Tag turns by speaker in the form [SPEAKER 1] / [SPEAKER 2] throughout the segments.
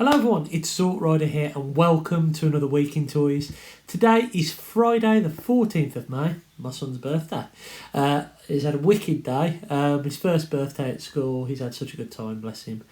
[SPEAKER 1] Hello everyone, it's Salt Rider here and welcome to another week in toys. Today is Friday the 14th of May, my son's birthday. He's had a wicked day, his first birthday at school. He's had such a good time, bless him.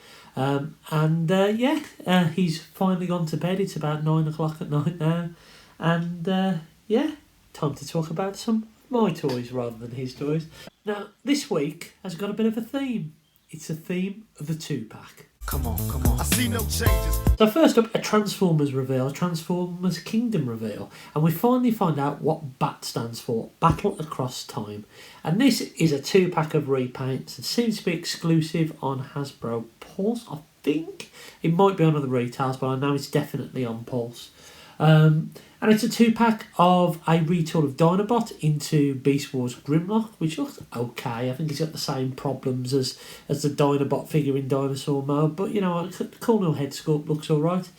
[SPEAKER 1] He's finally gone to bed. It's about 9 o'clock at night now. And time to talk about some of my toys rather than his toys. Now, this week has got a bit of a theme. It's a theme of the 2-pack.
[SPEAKER 2] Come on. I see no changes.
[SPEAKER 1] So first up, a Transformers reveal, a Transformers Kingdom reveal. And we finally find out what BAT stands for, Battle Across Time. And this is a 2-pack of repaints. It seems to be exclusive on Hasbro Pulse, I think. It might be on other retails, but I know it's definitely on Pulse. And it's a 2-pack of a retool of Dinobot into Beast Wars Grimlock, which looks okay. I think it's got the same problems as the Dinobot figure in Dinosaur Mode, but you know, the cool new head sculpt looks alright.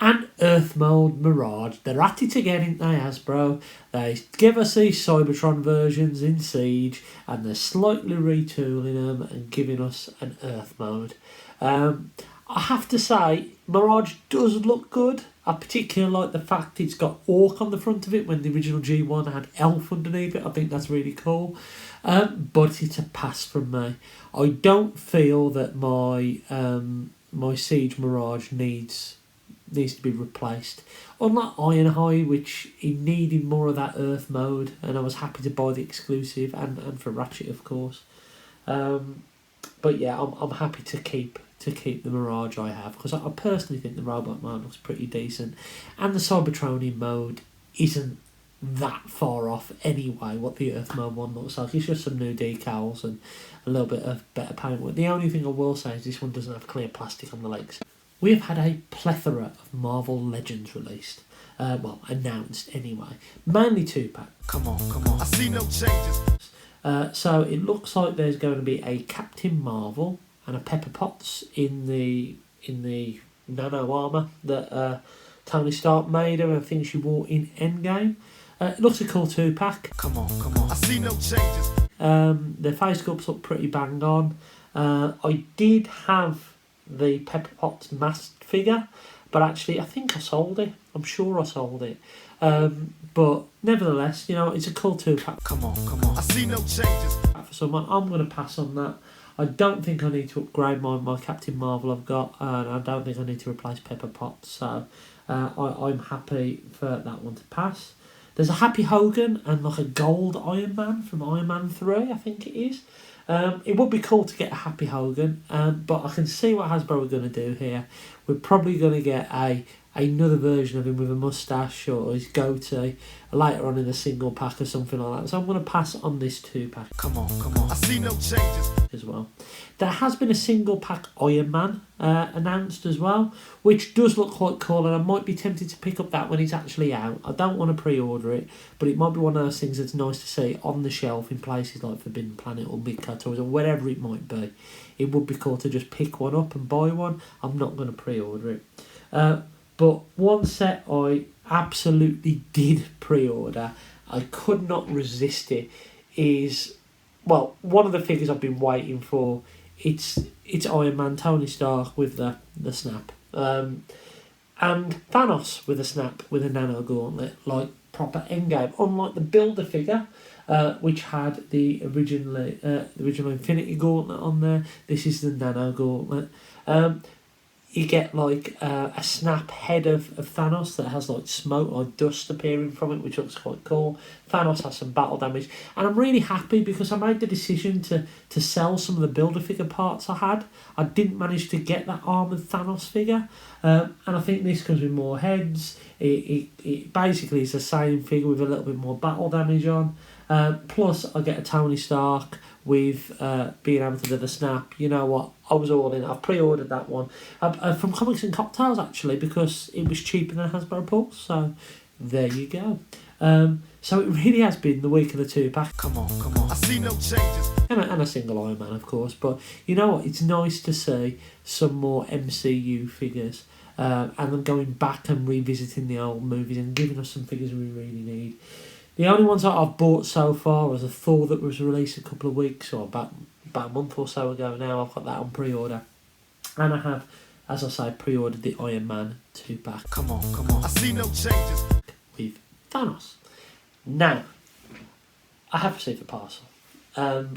[SPEAKER 1] And Earth Mode Mirage. They're at it again, ain't they, Hasbro? They give us these Cybertron versions in Siege, and they're slightly retooling them and giving us an Earth Mode. I have to say, Mirage does look good. I particularly like the fact it's got Orc on the front of it when the original G1 had Elf underneath it. I think that's really cool. But it's a pass from me. I don't feel that my Siege Mirage needs to be replaced. Unlike Ironhide, which he needed more of that Earth mode, and I was happy to buy the exclusive and for Ratchet, of course. But yeah, I'm happy to keep the Mirage I have, because I personally think the robot mode looks pretty decent, and the Cybertronian mode isn't that far off anyway what the Earth mode one looks like. It's just some new decals and a little bit of better paintwork. The only thing I will say is this one doesn't have clear plastic on the legs. We have had a plethora of Marvel Legends released. Announced anyway. Mainly 2-pack.
[SPEAKER 2] Come on. I see no changes.
[SPEAKER 1] So it looks like there's going to be a Captain Marvel and a Pepper Potts in the nano armour that Tony Stark made her. I think she wore in Endgame. It looks a cool 2-pack.
[SPEAKER 2] Come on. I see no changes.
[SPEAKER 1] The face sculpts look pretty bang on. I did have the Pepper Potts masked figure, but actually I think I sold it. I'm sure I sold it. But nevertheless, you know, it's a cool 2-pack.
[SPEAKER 2] Come on. I see no changes.
[SPEAKER 1] For someone, I'm going to pass on that. I don't think I need to upgrade my Captain Marvel I've got, and I don't think I need to replace Pepper Potts, so I'm happy for that one to pass. There's a Happy Hogan and like a gold Iron Man from Iron Man 3, I think it is. It would be cool to get a Happy Hogan, but I can see what Hasbro are going to do here. We're probably going to get another version of him with a moustache or his goatee later on in a single pack or something like that. So I'm going to pass on this 2-pack.
[SPEAKER 2] Come on. I see no changes.
[SPEAKER 1] As well. There has been a single pack Iron Man announced as well, which does look quite cool, and I might be tempted to pick up that when it's actually out. I don't want to pre-order it, but it might be one of those things that's nice to see on the shelf in places like Forbidden Planet or Big Cat Toys or wherever it might be. It would be cool to just pick one up and buy one. I'm not going to pre-order it. But one set I absolutely did pre-order, I could not resist it, is, well, one of the figures I've been waiting for. It's Iron Man, Tony Stark with the snap. And Thanos with a snap with a nano gauntlet, like proper Endgame. Unlike the Builder figure, which had the original Infinity Gauntlet on there, this is the nano gauntlet. You get like a snap head of Thanos that has like smoke or dust appearing from it, which looks quite cool. Thanos has some battle damage, and I'm really happy because I made the decision to sell some of the Builder figure parts I had. I didn't manage to get that armoured Thanos figure, and I think this comes with more heads. It basically is the same figure with a little bit more battle damage on. Plus, I get a Tony Stark with being able to do the snap. You know what? I was all in. I've pre-ordered that one from Comics and Cocktails, actually, because it was cheaper than Hasbro Pulse. So there you go. So it really has been the week of the 2-pack.
[SPEAKER 2] Come on. I see no changes.
[SPEAKER 1] And a single Iron Man, of course. But you know what? It's nice to see some more MCU figures. And them going back and revisiting the old movies and giving us some figures we really need. The only ones that I've bought so far was a Thor that was released a couple of weeks or about a month or so ago now. I've got that on pre-order. And I have as I say, pre-ordered the Iron Man 2-pack.
[SPEAKER 2] Come on. I see no changes.
[SPEAKER 1] With Thanos. Now, I have received a parcel. An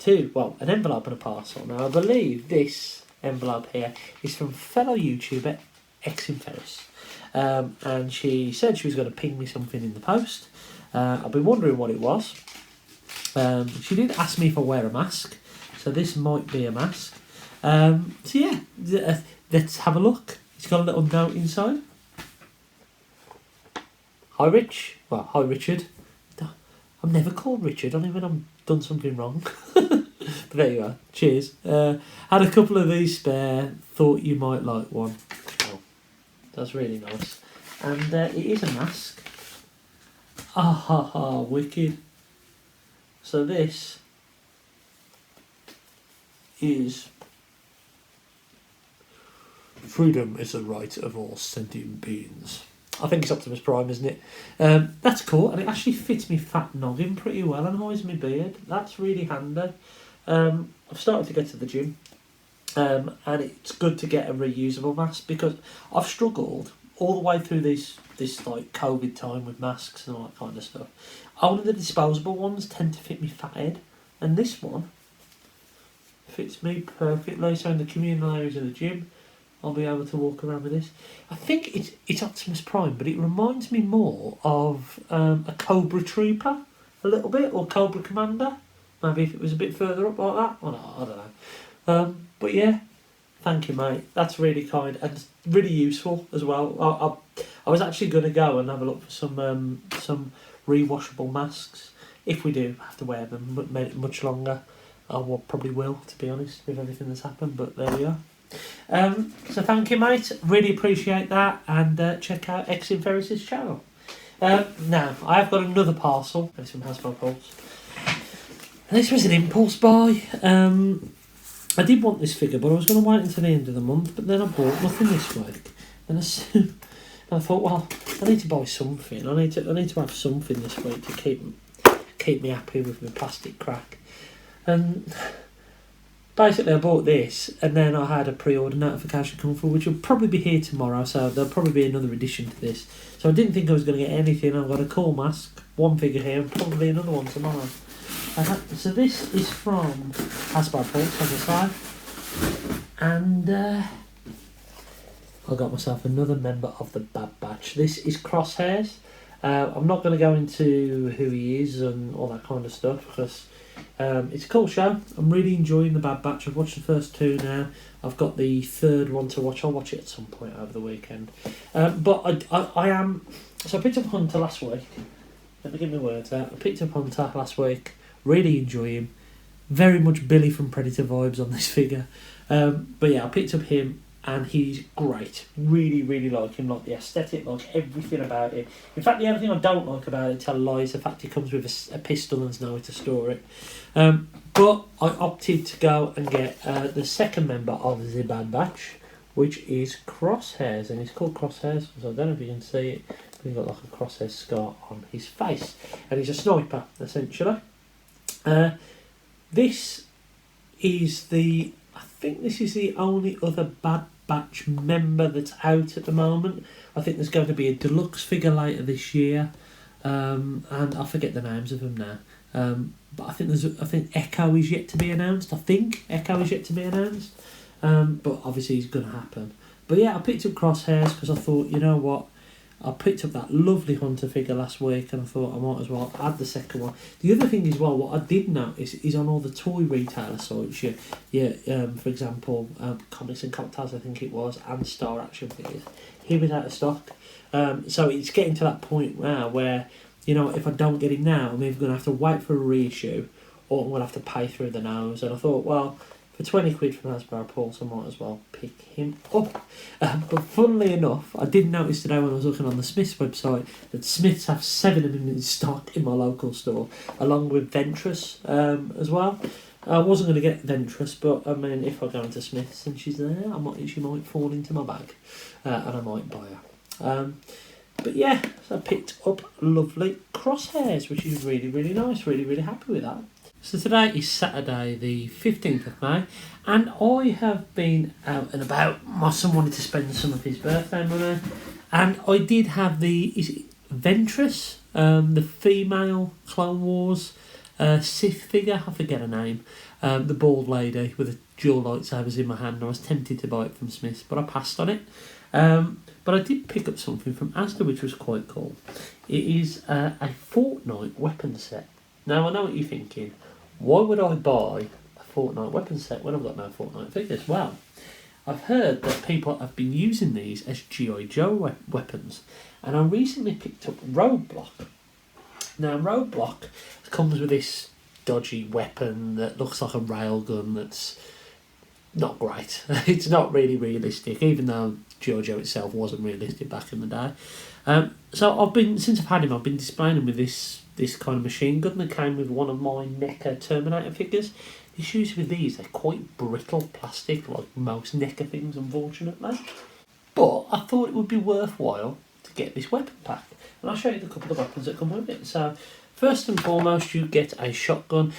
[SPEAKER 1] envelope and a parcel. Now, I believe this envelope here is from fellow YouTuber Exin Ferris. And she said she was going to ping me something in the post. I've been wondering what it was. She did ask me if I wear a mask, so this might be a mask. Let's have a look. It's got a little note inside. Hi Rich. Well, hi Richard. I'm never called Richard, only when I've done something wrong. But there you are. Cheers. Had a couple of these spare. Thought you might like one. Oh, that's really nice. And it is a mask. Wicked. So this is freedom is the right of all sentient beings. I think it's Optimus Prime, isn't it? That's cool, and it actually fits me fat noggin pretty well and hides my beard. That's really handy. I've started to get to the gym, and it's good to get a reusable mask because I've struggled all the way through this like COVID time with masks and all that kind of stuff. Only the disposable ones tend to fit me fat head, and this one fits me perfectly. So in the communal areas of the gym, I'll be able to walk around with this. I think it's Optimus Prime, but it reminds me more of a Cobra Trooper, a little bit, or Cobra Commander. Maybe if it was a bit further up like that. I don't know. But yeah, thank you, mate. That's really kind and really useful as well. I was actually going to go and have a look for some rewashable masks. If we do have to wear them much longer, I probably will, to be honest, with everything that's happened. But there we are. So thank you, mate. Really appreciate that, and check out Exin Ferris's channel. Now I have got another parcel. This from Hasbro Pulse. And this was an impulse buy. I did want this figure, but I was going to wait until the end of the month. But then I bought nothing this week, and I thought, well, I need to buy something. I need to have something this week to keep me happy with my plastic crack. And basically, I bought this, and then I had a pre-order notification come through, which will probably be here tomorrow, so there'll probably be another addition to this. So I didn't think I was going to get anything. I've got a cool mask, one figure here, and probably another one tomorrow. So this is from Hasbro Pulse, as I say, and I got myself another member of the Bad Batch. This is Crosshairs. I'm not going to go into who he is and all that kind of stuff, because it's a cool show. I'm really enjoying the Bad Batch. I've watched the first two now. I've got the third one to watch. I'll watch it at some point over the weekend. But I am... So I picked up Hunter last week. Let me get my words out. I picked up Hunter last week. Really enjoy him. Very much Billy from Predator vibes on this figure. But yeah, I picked up him, and he's great. Really, really like him. Like the aesthetic, like everything about it. In fact, the only thing I don't like about it, tell lies, the fact he comes with a pistol and there's nowhere to store it. But I opted to go and get the second member of the Bad Batch, which is Crosshairs, and he's called Crosshairs, so I don't know if you can see it, but he's got like a crosshair scar on his face, and he's a sniper, essentially. This is I think this is the only other Bad Batch member that's out at the moment. I think there's going to be a deluxe figure later this year, and I forget the names of them now. But I think Echo is yet to be announced. But obviously it's going to happen. But yeah, I picked up Crosshairs because I thought, you know what, I picked up that lovely Hunter figure last week, and I thought I might as well add the second one. The other thing as well, what I did notice is on all the toy retailer sites, for example, Comics and Cocktails, I think it was, and Star Action figures, he was out of stock. So it's getting to that point now where, you know, if I don't get him now, I'm either going to have to wait for a reissue, or I'm going to have to pay through the nose. And I thought, well, for 20 quid from Hasbro Pulse, I might as well pick him up. But funnily enough, I did notice today when I was looking on the Smiths website that Smiths have 7 of them in stock in my local store, along with Ventress as well. I wasn't going to get Ventress, but I mean, if I go into Smiths and she's there, she might fall into my bag, and I might buy her. But yeah, so I picked up lovely Crosshairs, which is really, really nice. Really, really happy with that. So today is Saturday the 15th of May and I have been out and about. My son wanted to spend some of his birthday money and I did have is it Ventress, the female Clone Wars Sith figure, I forget her name, the bald lady with the dual lightsabers in my hand. I was tempted to buy it from Smith's but I passed on it. But I did pick up something from Asda which was quite cool. It is a Fortnight Weapon Set. Now I know what you're thinking. Why would I buy a Fortnite weapon set when I've got no Fortnite figures? Well, I've heard that people have been using these as G.I. Joe weapons, and I recently picked up Roadblock. Now, Roadblock comes with this dodgy weapon that looks like a railgun that's not great. It's not really realistic, even though G.I. Joe itself wasn't realistic back in the day. So since I've had him, I've been displaying him with this kind of machine gun that came with one of my NECA Terminator figures. The issues with these, they're quite brittle plastic, like most NECA things, unfortunately. But I thought it would be worthwhile to get this weapon pack. And I'll show you the couple of weapons that come with it. So, first and foremost, you get a shotgun.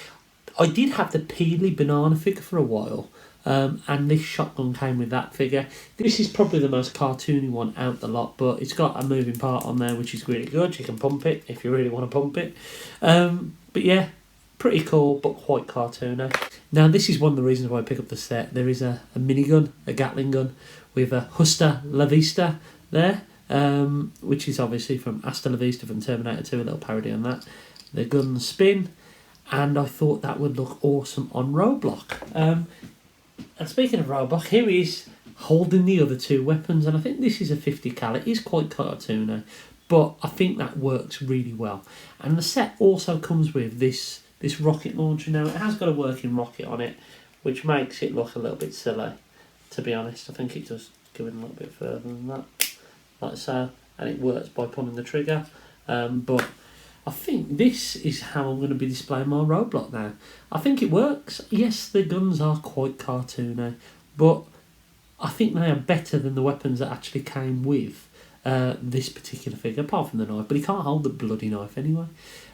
[SPEAKER 1] I did have the Peely banana figure for a while. And this shotgun came with that figure. This is probably the most cartoony one out the lot, but it's got a moving part on there which is really good. You can pump it if you really want to pump it. But yeah, pretty cool but quite cartoony. Now this is one of the reasons why I pick up the set. There is a minigun, a Gatling gun with a Hasta La Vista there, which is obviously from Hasta La Vista from Terminator 2, a little parody on that. The guns spin, and I thought that would look awesome on Roadblock. And speaking of Roadblock, here he is holding the other two weapons, and I think this is a 50 cal. It is quite cartoony, but I think that works really well. And the set also comes with this rocket launcher. Now, it has got a working rocket on it, which makes it look a little bit silly, to be honest. I think it does go in a little bit further than that, like so, and it works by pulling the trigger. But I think this is how I'm going to be displaying my Roadblock now. I think it works. Yes, the guns are quite cartoony, but I think they are better than the weapons that actually came with this particular figure, apart from the knife. But he can't hold the bloody knife anyway.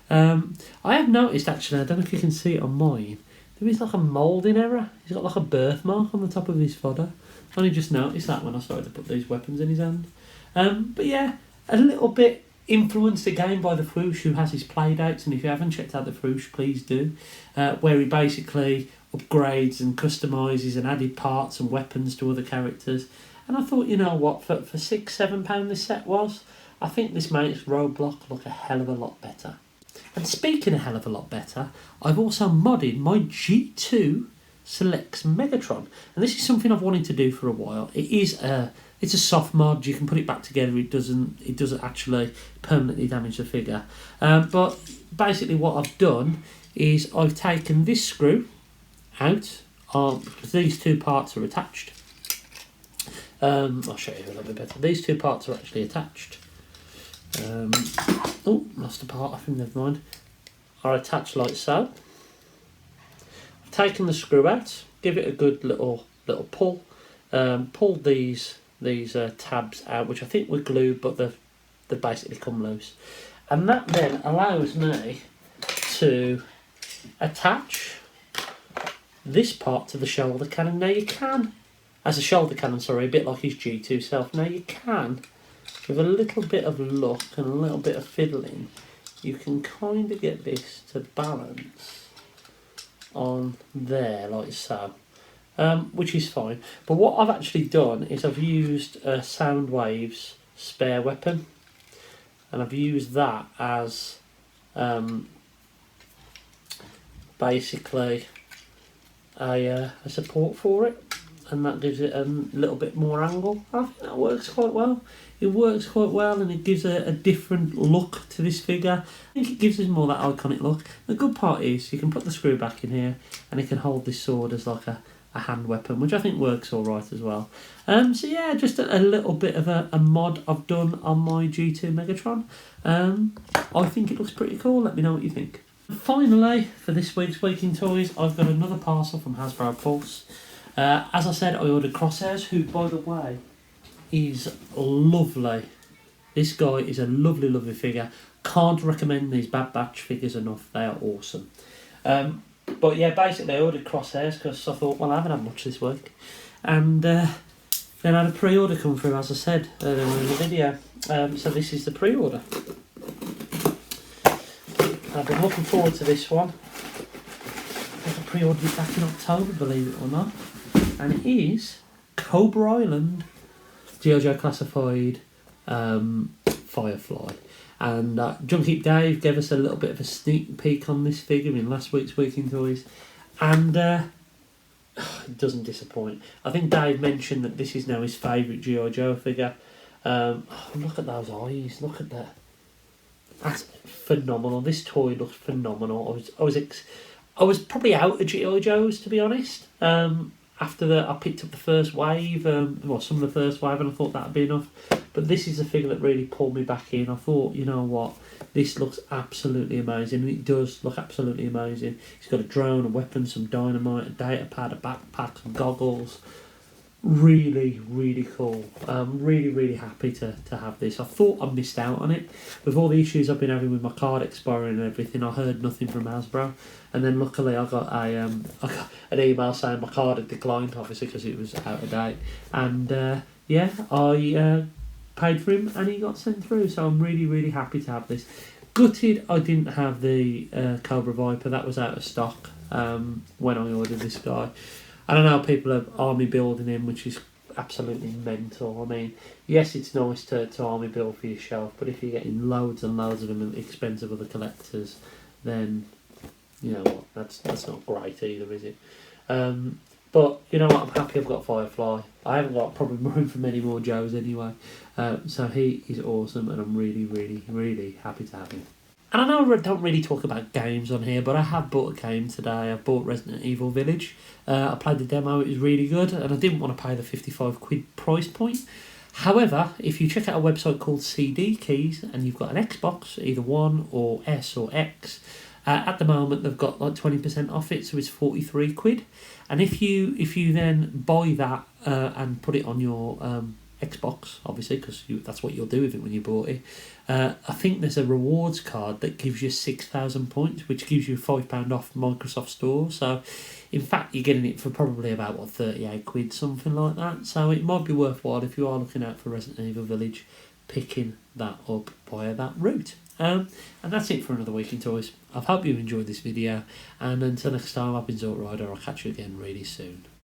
[SPEAKER 1] I have noticed, actually, I don't know if you can see it on mine, there is like a moulding error. He's got like a birthmark on the top of his fodder. I only just noticed that when I started to put these weapons in his hand. But yeah, a little bit influenced again by the Frouche, who has his playdates, and if you haven't checked out the Frouche, please do, where he basically upgrades and customises and added parts and weapons to other characters. And I thought, you know what, for £6-7 this set was, I think this makes Roadblock look a hell of a lot better. And speaking a hell of a lot better, I've also modded my G2 Selects Megatron, and this is something I've wanted to do for a while. It's a soft mod. You can put it back together. It doesn't actually permanently damage the figure. But basically, what I've done is I've taken this screw out because these two parts are attached. I'll show you a little bit better. These two parts are actually attached. Oh, lost a part. I think never mind. Are attached like so. I've taken the screw out. Give it a good little pull. Pulled these tabs out, which I think were glued, but they've basically come loose. And that then allows me to attach this part to the shoulder cannon. Now you can, as a shoulder cannon, sorry, a bit like his G2 self, now you can, with a little bit of luck and a little bit of fiddling, you can kind of get this to balance on there, like so. Which is fine. But what I've actually done is I've used Soundwave's spare weapon, and I've used that as basically a support for it, and that gives it a little bit more angle. I think that works quite well. It works quite well, and it gives a different look to this figure. I think it gives us more that iconic look. The good part is you can put the screw back in here, and it can hold this sword as like a hand weapon, which I think works all right as well. So yeah, just a little bit of a mod I've done on my G2 Megatron. I think it looks pretty cool. Let me know what you think. Finally, for this week's Week in Toys, I've got another parcel from Hasbro Pulse. As I said, I ordered Crosshairs, who, by the way, is lovely. This guy is a lovely, lovely figure. Can't recommend these Bad Batch figures enough. They are awesome. But yeah, basically I ordered crosshairs because I thought, well, I haven't had much this week. And then I had a pre-order come through, as I said earlier in the video. So this is the pre-order. I've been looking forward to this one. I pre-ordered it back in October, believe it or not. And it is Cobra Island G.I. Joe Classified Firefly. And Junkie Dave gave us a little bit of a sneak peek on this figure in last week's Week in Toys. And it doesn't disappoint. I think Dave mentioned that this is now his favourite G.I. Joe figure. Look at those eyes, look at that. That's phenomenal. This toy looks phenomenal. I was probably out of G.I. Joes, to be honest. After I picked up the first wave, some of the first wave, and I thought that'd be enough. But this is a figure that really pulled me back in. I thought, you know what, this looks absolutely amazing. And it does look absolutely amazing. He's got a drone, a weapon, some dynamite, a data pad, a backpack, some goggles. Really, really cool. I'm really, really happy to have this. I thought I missed out on it. With all the issues I've been having with my card expiring and everything, I heard nothing from Hasbro. And then luckily I got an email saying my card had declined, obviously, because it was out of date. And I paid for him and he got sent through. So I'm really, really happy to have this. Gutted I didn't have the Cobra Viper. That was out of stock when I ordered this guy. I don't know, people are army building him, which is absolutely mental. I mean, yes, it's nice to army build for yourself, but if you're getting loads and loads of them at the expense of other collectors, then, you know what, that's not great either, is it? But, you know what, I'm happy I've got Firefly. I haven't got probably room for many more Joes anyway. So he is awesome, and I'm really, really, really happy to have him. And I know I don't really talk about games on here, but I have bought a game today. I've bought Resident Evil Village. I played the demo, it was really good, and I didn't want to pay the £55 price point. However, if you check out a website called CD Keys, and you've got an Xbox, either One or S or X, at the moment they've got like 20% off it, so it's £43. And if you then buy that and put it on your Xbox, obviously, because that's what you'll do with it when you bought it. I think there's a rewards card that gives you 6,000 points, which gives you £5 off Microsoft Store. So, in fact, you're getting it for probably about £38, something like that. So it might be worthwhile if you are looking out for Resident Evil Village, picking that up via that route. And that's it for another Week in Toys. I hope you enjoyed this video, and until next time, I've been Zort Rider. I'll catch you again really soon.